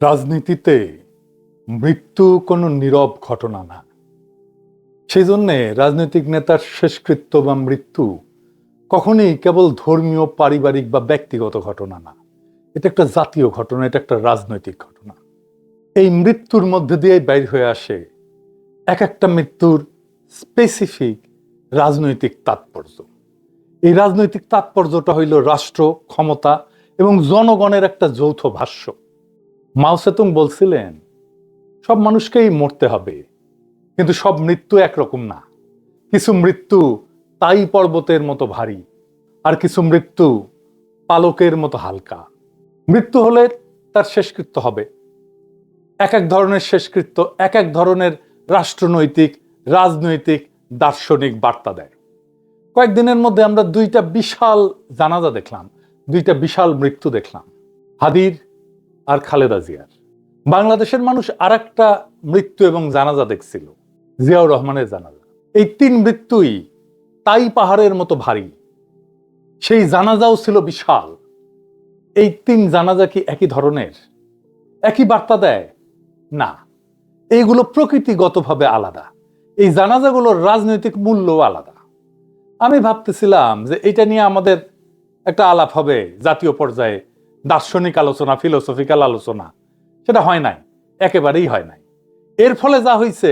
রাজনীতিতে মৃত্যু কোনো নীরব ঘটনা না। সেই জন্যে রাজনৈতিক নেতার শেষকৃত্য বা মৃত্যু কখনোই কেবল ধর্মীয়, পারিবারিক বা ব্যক্তিগত ঘটনা না। এটা একটা জাতীয় ঘটনা, এটা একটা রাজনৈতিক ঘটনা। এই মৃত্যুর মধ্যে দিয়ে বাইর হয়ে আসে এক একটা মৃত্যুর স্পেসিফিক রাজনৈতিক তাৎপর্য। এই রাজনৈতিক তাৎপর্যটা হইল রাষ্ট্র, ক্ষমতা এবং জনগণের একটা যৌথ ভাষ্য। মাও সেতুং বলছিলেন, সব মানুষকেই মরতে হবে, কিন্তু সব মৃত্যু একরকম না। কিছু মৃত্যু তাই পর্বতের মতো ভারী, আর কিছু মৃত্যু পালকের মতো হালকা। মৃত্যু হলে তার শেষকৃত্য হবে। এক এক ধরনের শেষকৃত্য এক এক ধরনের রাষ্ট্রনৈতিক, রাজনৈতিক, দার্শনিক বার্তা দেয়। কয়েকদিনের মধ্যে আমরা দুইটা বিশাল জানাজা দেখলাম, দুইটা বিশাল মৃত্যু দেখলাম, হাদির আর খালেদা জিয়ার। বাংলাদেশের মানুষ আর একটা মৃত্যু এবং জানাজা দেখছিল, জিয়াউর রহমানের জানাজা। এই তিন মৃত্যুই তাই পাহাড়ের মতো ভারী, সেই জানাজাও ছিল বিশাল। এই তিন জানাজা কি একই ধরনের, একই বার্তা দেয়? না, এইগুলো প্রকৃতিগতভাবে আলাদা। এই জানাজাগুলোর রাজনৈতিক মূল্য আলাদা। আমি ভাবতেছিলাম যে এটা নিয়ে আমাদের একটা আলাপ হবে জাতীয় পর্যায়ে, দার্শনিক আলোচনা, ফিলোসফিক্যাল আলোচনা। সেটা হয় নাই, একেবারেই হয় নাই। এর ফলে যা হয়েছে,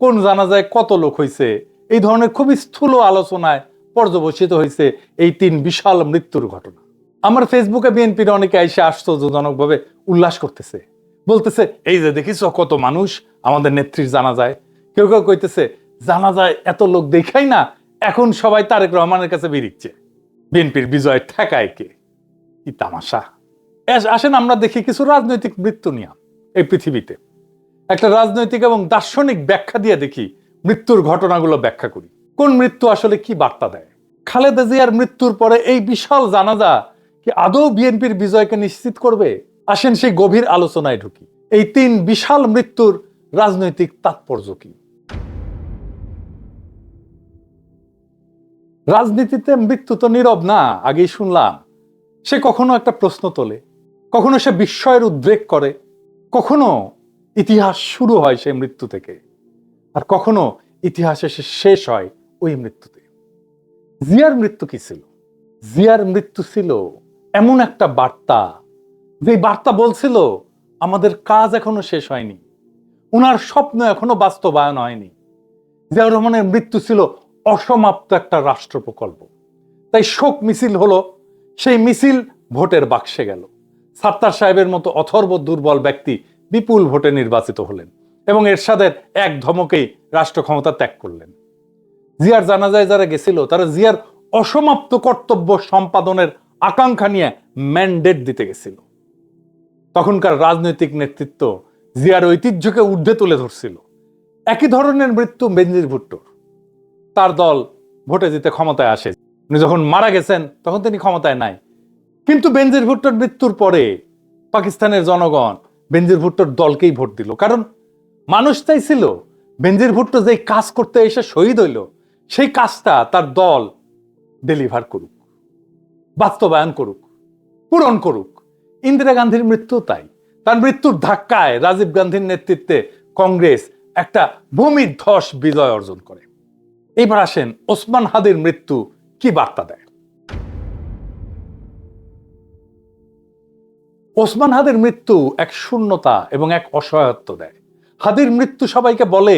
কোন জানাজায় কত লোক হয়েছে, এই ধরনের খুবই স্থূল আলোচনায় পর্যবসিত হয়েছে এই তিন বিশাল মৃত্যুর ঘটনা। আমার ফেসবুকে বিএনপির অনেকে এসে আশ্চর্যজনকভাবে উল্লাস করতেছে, বলতেছে এই যে দেখিস কত মানুষ আমাদের নেত্রীর জানাজায়। কেউ কেউ কইতেছে জানাজায় এত লোক দেখাই না, এখন সবাই তারেক রহমানের কাছে বেরিচ্ছে, বিএনপির বিজয় ঠেকায় কে। কি তামাশা! আসেন আমরা দেখি কিছু রাজনৈতিক মৃত্যু নিয়ে এই পৃথিবীতে একটা রাজনৈতিক এবং দার্শনিক ব্যাখ্যা দিয়ে দেখি, মৃত্যুর ঘটনাগুলো ব্যাখ্যা করি, কোন মৃত্যু আসলে কি বার্তা দেয়। খালেদা জিয়ার মৃত্যুর পরে এই বিশাল জানাজা কি আদৌ বিএনপির বিজয়কে নিশ্চিত করবে? আসেন সেই গভীর আলোচনায় ঢুকি। এই তিন বিশাল মৃত্যুর রাজনৈতিক তাৎপর্য কি? রাজনীতিতে মৃত্যু তো নীরব না, আগেই শুনলাম। সে কখনো একটা প্রশ্ন তোলে, কখনো সে বিস্ময়ের উদ্রেক করে, কখনো ইতিহাস শুরু হয় সেই মৃত্যু থেকে, আর কখনো ইতিহাস এসে শেষ হয় ওই মৃত্যুতে। জিয়ার মৃত্যু কি ছিল? জিয়ার মৃত্যু ছিল এমন একটা বার্তা, যে বার্তা বলছিল আমাদের কাজ এখনো শেষ হয়নি, উনার স্বপ্ন এখনো বাস্তবায়ন হয়নি। জিয়াউর রহমানের মৃত্যু ছিল অসমাপ্ত একটা রাষ্ট্র প্রকল্প। তাই শোক মিছিল হলো, সেই মিছিল ভোটের বাক্সে গেল। সাত্তার সাহেবের মতো অথর্ব দুর্বল ব্যক্তি বিপুল ভোটে নির্বাচিত হলেন এবং এরশাদের এক ধমকেই রাষ্ট্র ক্ষমতা ত্যাগ করলেন। জিয়ার জানাজায় যারা গেছিল তারা জিয়ার অসমাপ্ত কর্তব্য সম্পাদনের আকাঙ্ক্ষা নিয়ে ম্যান্ডেট দিতে গেছিল। তখনকার রাজনৈতিক নেতৃত্ব জিয়ার ঐতিহ্যকে ঊর্ধ্বে তুলে ধরছিল। একই ধরনের মৃত্যু বেনজির ভুট্টোর। তার দল ভোটে জিতে ক্ষমতায় আসে, উনি যখন মারা গেছেন তখন তিনি ক্ষমতায় নাই। কিন্তু বেনজির ভুট্টোর মৃত্যুর পরে পাকিস্তানের জনগণ বেনজির ভুট্টোর দলকেই ভোট দিল, কারণ মানুষ চাইছিল বেনজির ভুট্টো যে কাজ করতে এসে শহীদ হইল, সেই কাজটা তার দল ডেলিভার করুক, বাস্তবায়ন করুক, পূরণ করুক। ইন্দিরা গান্ধীর মৃত্যু তাই। তার মৃত্যুর ধাক্কায় রাজীব গান্ধীর নেতৃত্বে কংগ্রেস একটা ভূমিধ্বস বিজয় অর্জন করে। এবার আসেন ওসমান হাদির মৃত্যু কি বার্তা দেয়। ওসমান হাদির মৃত্যু এক শূন্যতা এবং এক অসহায়ত্ব দেয়। হাদির মৃত্যু সবাইকে বলে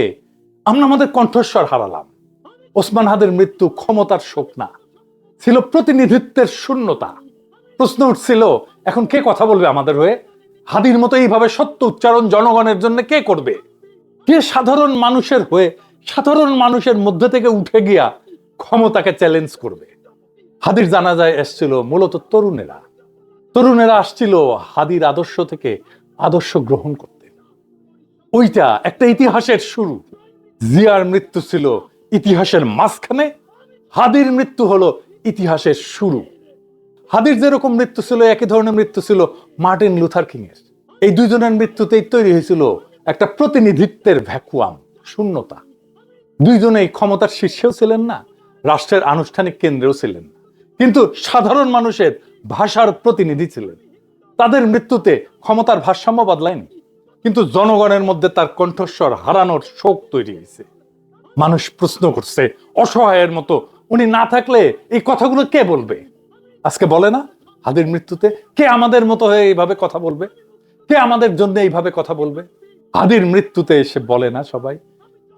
আমরা আমাদের কণ্ঠস্বর হারালাম। ওসমান হাদির মৃত্যু ক্ষমতার শোক না, ছিল প্রতিনিধিত্বের শূন্যতা। প্রশ্ন উঠছিল এখন কে কথা বলবে আমাদের হয়ে? হাদির মতো এইভাবে সত্য উচ্চারণ জনগণের জন্য কে করবে? কে সাধারণ মানুষের হয়ে সাধারণ মানুষের মধ্যে থেকে উঠে গিয়া ক্ষমতাকে চ্যালেঞ্জ করবে? হাদির জানাজায় এসছিল মূলত তরুণেরা। তরুণেরা আসছিল হাদির আদর্শ থেকে আদর্শ গ্রহণ করতে। ওইটা একটা ইতিহাসের শুরু। জিয়ার মৃত্যু ছিল ইতিহাসের মাঝখানে, হাদির মৃত্যু হলো ইতিহাসের শুরু। হাদির যেরকম মৃত্যু ছিল, একই ধরনের মৃত্যু ছিল মার্টিন লুথার কিং এর। এই দুইজনের মৃত্যুতেই তৈরি হয়েছিল একটা প্রতিনিধিত্বের ভ্যাকুয়াম, শূন্যতা। দুইজনেই ক্ষমতার শীর্ষেও ছিলেন না, রাষ্ট্রের আনুষ্ঠানিক কেন্দ্রেও ছিলেন না, কিন্তু সাধারণ মানুষের ভাষার প্রতিনিধি ছিলেন। তাদের মৃত্যুতে ক্ষমতার ভারসাম্য বদলায়নি, কিন্তু জনগণের মধ্যে তার কণ্ঠস্বর হারানোর শোক তৈরি হয়েছে। মানুষ প্রশ্ন করছে অসহায়ের মতো, উনি না থাকলে এই কথাগুলো কে বলবে? আজকে বলে না, হাদির মৃত্যুতে কে আমাদের মতো হয়ে এইভাবে কথা বলবে? কে আমাদের জন্য এইভাবে কথা বলবে? হাদির মৃত্যুতে এসে বলে না সবাই,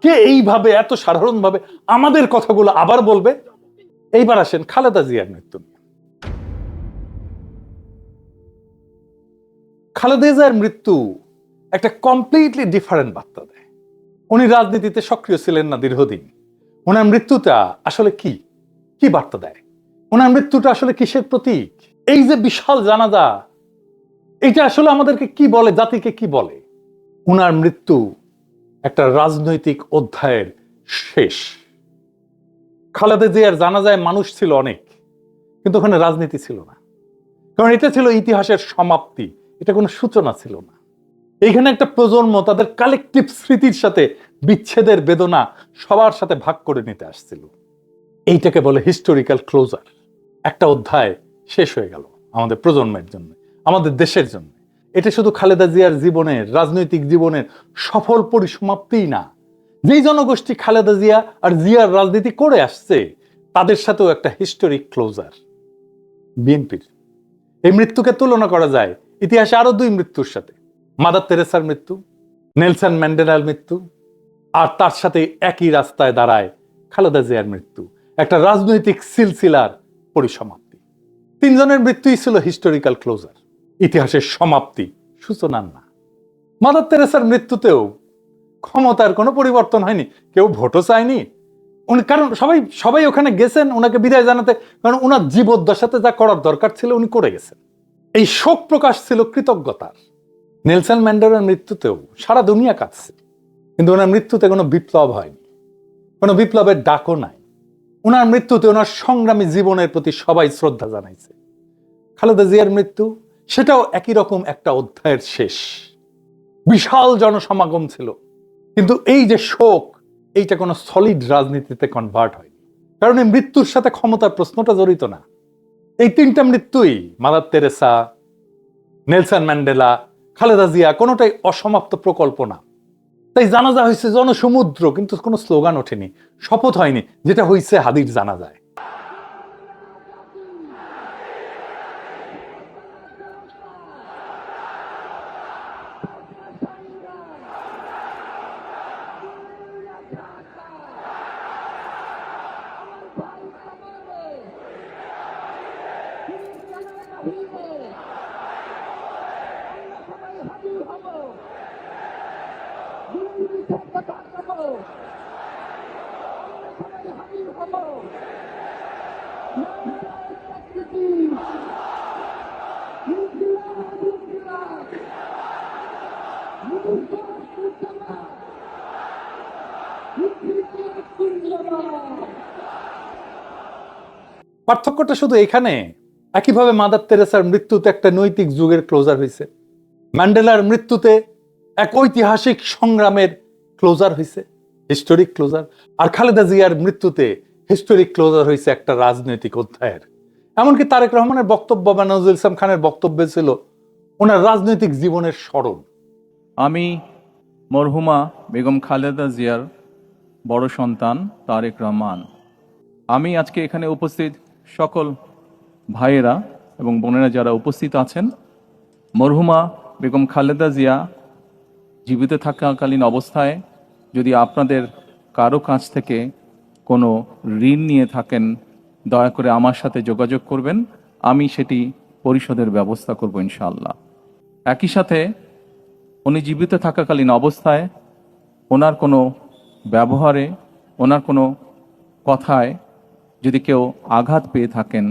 কে এইভাবে এত সাধারণভাবে আমাদের কথাগুলো আবার বলবে? এইবার আসেন খালেদা জিয়ার মৃত্যু। খালেদা জিয়ার মৃত্যু একটা কমপ্লিটলি ডিফারেন্ট বার্তা দেয়। উনি রাজনীতিতে সক্রিয় ছিলেন না দীর্ঘদিন। ওনার মৃত্যুটা আসলে কি কি বার্তা দেয়? ওনার মৃত্যুটা আসলে কিসের প্রতীক? এই যে বিশাল জানাজা, এটা আসলে আমাদেরকে কি বলে, জাতিকে কি বলে? ওনার মৃত্যু একটা রাজনৈতিক অধ্যায়ের শেষ। খালেদা জিয়ার জানাজায় মানুষ ছিল অনেক, কিন্তু ওখানে রাজনীতি ছিল না, কারণ এটা ছিল ইতিহাসের সমাপ্তি, এটা কোনো সূচনা ছিল না। এইখানে একটা প্রজন্ম তাদের কালেকটিভ স্মৃতির সাথে বিচ্ছেদের বেদনা সবার সাথে ভাগ করে নিতে আসছিল। এইটাকে বলে হিস্টোরিক্যাল ক্লোজার। একটা অধ্যায় শেষ হয়ে গেল আমাদের প্রজন্মের জন্য, আমাদের দেশের জন্য। এটা শুধু খালেদা জিয়ার জীবনের, রাজনৈতিক জীবনের সফল পরিসমাপ্তিই না, যেই জনগোষ্ঠী খালেদা জিয়া আর জিয়ার রাজনীতি করে আসছে তাদের সাথেও একটা হিস্টোরিক ক্লোজার। বিএনপির এই মৃত্যুকে তুলনা করা যায় ইতিহাসে আরো দুই মৃত্যুর সাথে, মাদার তেরেসার মৃত্যু, নেলসন ম্যান্ডেলার মৃত্যু, আর তার সাথে একই রাস্তায় দাঁড়ায় খালেদা জিয়ার মৃত্যু, একটা রাজনৈতিক সিলসিলার পরিসমাপ্তি। তিনজনের মৃত্যুই ছিল হিস্টোরিক্যাল ক্লোজার, ইতিহাসের সমাপ্তি, সূচনার না। মাদার তেরেসার মৃত্যুতেও ক্ষমতার কোনো পরিবর্তন হয়নি, কেউ ভোটও চায়নি উনি, কারণ সবাই সবাই ওখানে গেছেন ওনাকে বিদায় জানাতে, কারণ ওনার জীবদ্দশাতে যা করার দরকার ছিল উনি করে গেছেন। এই শোক প্রকাশ ছিল কৃতজ্ঞতার। নেলসন ম্যান্ডেলার মৃত্যুতেও সারা দুনিয়া কাঁদছে, কিন্তু ওনার মৃত্যুতে কোনো বিপ্লব হয়নি, কোনো বিপ্লবের ডাকও নাই। ওনার মৃত্যুতে ওনার সংগ্রামী জীবনের প্রতি সবাই শ্রদ্ধা জানাইছে। খালেদা জিয়ার মৃত্যু, সেটাও একই রকম একটা অধ্যায়ের শেষ। বিশাল জনসমাগম ছিল, কিন্তু এই যে শোক, এইটা কোনো সলিড রাজনীতিতে কনভার্ট হয়নি, কারণ এই মৃত্যুর সাথে ক্ষমতার প্রশ্নটা জড়িত না। এই তিনটা মৃত্যুই, Mother Teresa, Nelson Mandela, Khaleda Zia, কোনোটাই অসমাপ্ত প্রকল্প না। তাই জানাজা হয়েছে জনসমুদ্র, কিন্তু কোনো স্লোগান ওঠেনি, শপথ হয়নি, যেটা হয়েছে হাদির জানাজায়। পার্থক্যটা শুধু এখানে, একইভাবে মাদার তেরেসার মৃত্যুতে একটা নৈতিক যুগের ক্লোজার হয়েছে, ম্যান্ডেলার মৃত্যুতে এক ঐতিহাসিক সংগ্রামের ক্লোজার হয়েছে, হিস্টোরিক ক্লোজার, আর খালেদা জিয়ার মৃত্যুতে হিস্টোরিক ক্লোজার হয়েছে একটা রাজনৈতিক অধ্যায়ের। এমনকি তারেক রহমানের বক্তব্য বা নজরুল ইসলাম খানের বক্তব্য ছিল ওনার রাজনৈতিক জীবনের স্মরণ। আমি মরহুমা বেগম খালেদা জিয়ার বড় সন্তান তারেক রহমান। আমি আজকে এখানে উপস্থিত সকল ভাইয়েরা এবং বোনেরা যারা উপস্থিত আছেন, মরহুমা বেগম খালেদা জিয়া জীবিত থাকাকালীন অবস্থায় যদি আপনাদের কারো কাছ থেকে কোনো ঋণ নিয়ে থাকেন, দয়া করে আমার সাথে যোগাযোগ করবেন, আমি সেটি পরিশোধের ব্যবস্থা করব ইনশাআল্লাহ। একই সাথে উনি জীবিত থাকাকালীন অবস্থায় ওনার কোনো ব্যবহারে, ওনার কোনো কথায় যদি কেউ আঘাত পেয়ে থাকেন,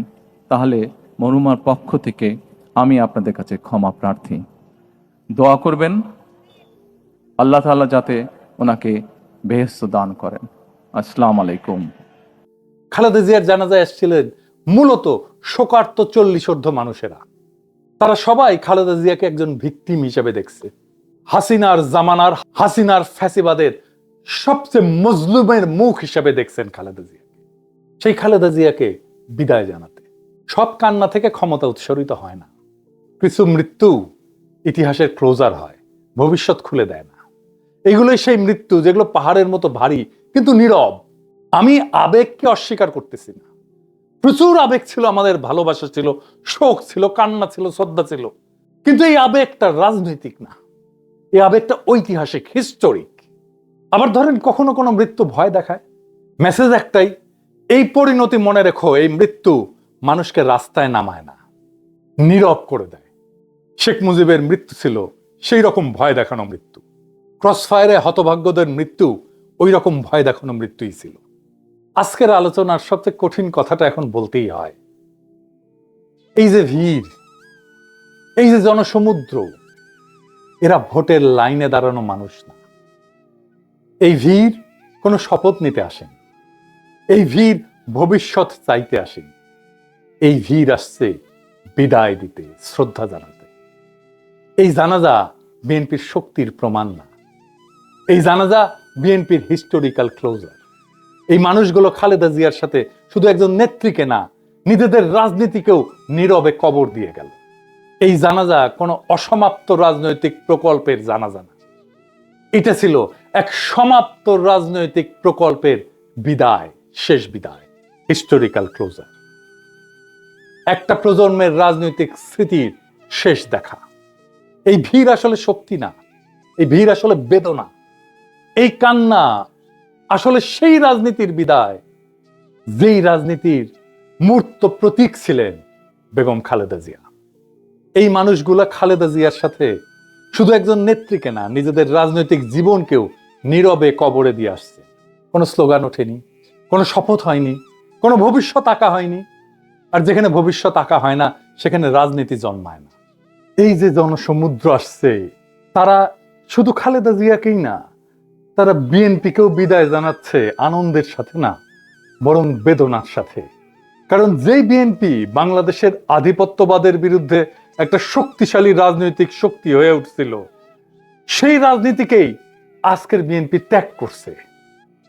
তাহলে মরহুমার পক্ষ থেকে আমি আপনাদের কাছে ক্ষমা প্রার্থী। দোয়া করবেন আল্লাহ তাআলা যাতে ওনাকে বেহেশত দান করেন। আসসালামু আলাইকুম। খালেদা জিয়ার জানাজায় এসেছিলেন মূলত শোকার্ত 40 মানুষেরা। তারা সবাই খালেদা জিয়াকে একজন ভিকটিম হিসেবে দেখছে, হাসিনার জামানার, হাসিনার ফ্যাসিবাদের সবচেয়ে মজলুমের মুখ হিসেবে দেখছেন খালেদা জিয়াকে। সেই খালেদা জিয়াকে বিদায় জানাতে সব কান্না থেকে ক্ষমতা উৎসরিত হয় না। কিছু মৃত্যু ইতিহাসের ক্লোজার হয়, ভবিষ্যৎ খুলে দেয় না। এগুলোই সেই মৃত্যু যেগুলো পাহাড়ের মতো ভারী কিন্তু নীরব। আমি আবেগকে অস্বীকার করতেছি না, প্রচুর আবেগ ছিল, আমাদের ভালোবাসা ছিল, শোক ছিল, কান্না ছিল, শ্রদ্ধা ছিল, কিন্তু এই আবেগটা রাজনৈতিক না, এই আবেগটা ঐতিহাসিক, হিস্টোরিক। আবার ধরেন কখনো কোনো মৃত্যু ভয় দেখায়, মেসেজ একটাই, এই পরিণতি মনে রেখো, এই মৃত্যু মানুষকে রাস্তায় নামায় না, নীরব করে দেয়। শেখ মুজিবের মৃত্যু ছিল সেই রকম ভয় দেখানো মৃত্যু, ক্রসফায়ারে হতভাগ্যদের মৃত্যু ওই রকম ভয় দেখানো মৃত্যুই ছিল। আজকের আলোচনার সবচেয়ে কঠিন কথাটা এখন বলতেই হয়, এই যে ভিড়, এই যে জনসমুদ্র, এরা ভোটের লাইনে দাঁড়ানো মানুষ না। এই ভিড় কোনো শপথ নিতে আসেন, এই ভিড় ভবিষ্যৎ চাইতে আসেন, এই ভিড় আসছে বিদায় দিতে, শ্রদ্ধা জানাতে। এই জানাজা বিএনপির শক্তির প্রমাণ না, এই জানাজা বিএনপির হিস্টোরিক্যাল ক্লোজার। এই মানুষগুলো খালেদা জিয়ার সাথে শুধু একজন নেত্রীকে না, নিজেদের রাজনীতিকেও নীরবে কবর দিয়ে গেল। এই জানাজা কোনো অসমাপ্ত রাজনৈতিক প্রকল্পের জানাজা না, এটা ছিল এক সমাপ্ত রাজনৈতিক প্রকল্পের বিদায়, শেষ বিদায়, হিস্টোরিক্যাল ক্লোজার। একটা প্রজন্মের রাজনৈতিক স্মৃতির শেষ দেখা। এই ভিড় আসলে শক্তি না, এই ভিড় আসলে বেদনা, এই কান্না আসলে সেই রাজনীতির বিদায় যেই রাজনীতির মূর্ত প্রতীক ছিলেন বেগম খালেদা জিয়া। এই মানুষগুলা খালেদা জিয়ার সাথে শুধু একজন নেত্রীকে না, নিজেদের রাজনৈতিক জীবনকেও নীরবে কবরে দিয়ে আসছে। কোনো স্লোগান ওঠেনি, কোনো শপথ হয়নি, কোনো ভবিষ্যৎ আঁকা হয়নি। আর যেখানে ভবিষ্যৎ আঁকা হয় না সেখানে রাজনীতি জন্মায় না। এই যে জনসমুদ্র আসছে, তারা শুধু খালেদা জিয়াকেই না, তারা বিএনপিকেও বিদায় জানাচ্ছে আনন্দের সাথে না, বরং বেদনার সাথে। কারণ যেই বিএনপি বাংলাদেশের আধিপত্যবাদের বিরুদ্ধে একটা শক্তিশালী রাজনৈতিক শক্তি হয়ে উঠছিল, সেই রাজনীতিকেই আজকের বিএনপি ত্যাগ করছে।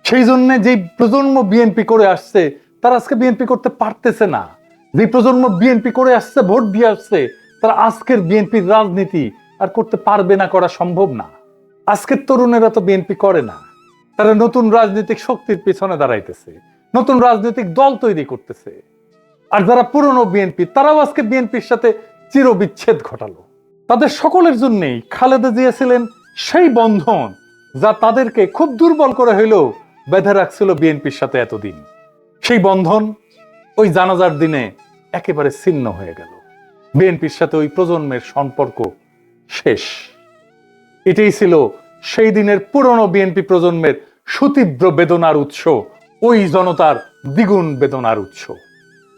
সেই জন্য যেই প্রজন্ম বিএনপি করে আসছে তারা আজকে বিএনপি করতে পারতেছে না। যে প্রজন্ম বিএনপি করে আসছে, ভোট দিয়ে আসছে, তারা আজকের বিএনপির রাজনীতি আর করতে পারবে না, করা সম্ভব না। আজকের তরুণেরা তো বিএনপি করে না, তারা নতুন রাজনৈতিক শক্তির পিছনে দাঁড়াইতেছে, নতুন রাজনৈতিক দল তৈরি করতেছে। আর যারা পুরনো বিএনপি, তারাও আজকে বিএনপির সাথে চিরবিচ্ছেদ ঘটালো। তাদের সকলের জন্যই খালেদা জিয়া ছিলেন সেই বন্ধন যা তাদেরকে খুব দুর্বল করে হইলেও বেঁধে রাখছিল বিএনপির সাথে এতদিন। সেই বন্ধন ওই জানাজার দিনে একেবারে ছিন্ন হয়ে গেল। বিএনপির সাথে ওই প্রজন্মের সম্পর্ক শেষ। এটাই ছিল সেই দিনের পুরনো বিএনপি প্রজন্মের সুতীব্র বেদনার উৎস, ওই জনতার দ্বিগুণ বেদনার উৎস।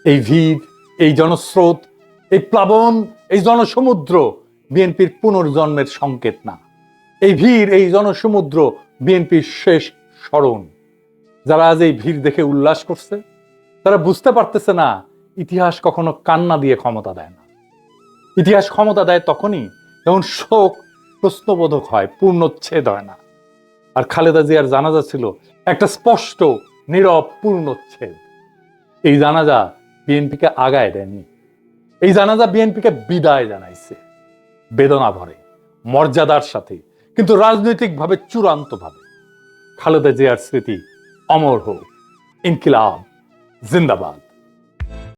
এই ভিড়, এই জনস্রোত, এই প্লাবন, এই জনসমুদ্র বিএনপির পুনর্জন্মের সংকেত না। এই ভিড়, এই জনসমুদ্র বিএনপির শেষ স্মরণ। যারা আজ এই ভিড় দেখে উল্লাস করছে, তারা বুঝতে পারতেছে না ইতিহাস কখনো কান্না দিয়ে ক্ষমতা দেয় না। ইতিহাস ক্ষমতা দেয় তখনই যখন শোক প্রশ্নবোধক হয়, পূর্ণচ্ছেদ হয় না। আর খালেদা জিয়ার জানাজা ছিল একটা স্পষ্ট নীরব পূর্ণচ্ছেদ। এই জানাজা বিএনপিকে আগায় দেয়নি, এই জানাজা বিএনপিকে বিদায় জানাইছে, বেদনা ভরে, মর্যাদার সাথে, কিন্তু রাজনৈতিকভাবে চূড়ান্তভাবে। খালেদা জিয়ার স্মৃতি অমর হোক। ইনকিলাব জিন্দাবাদ।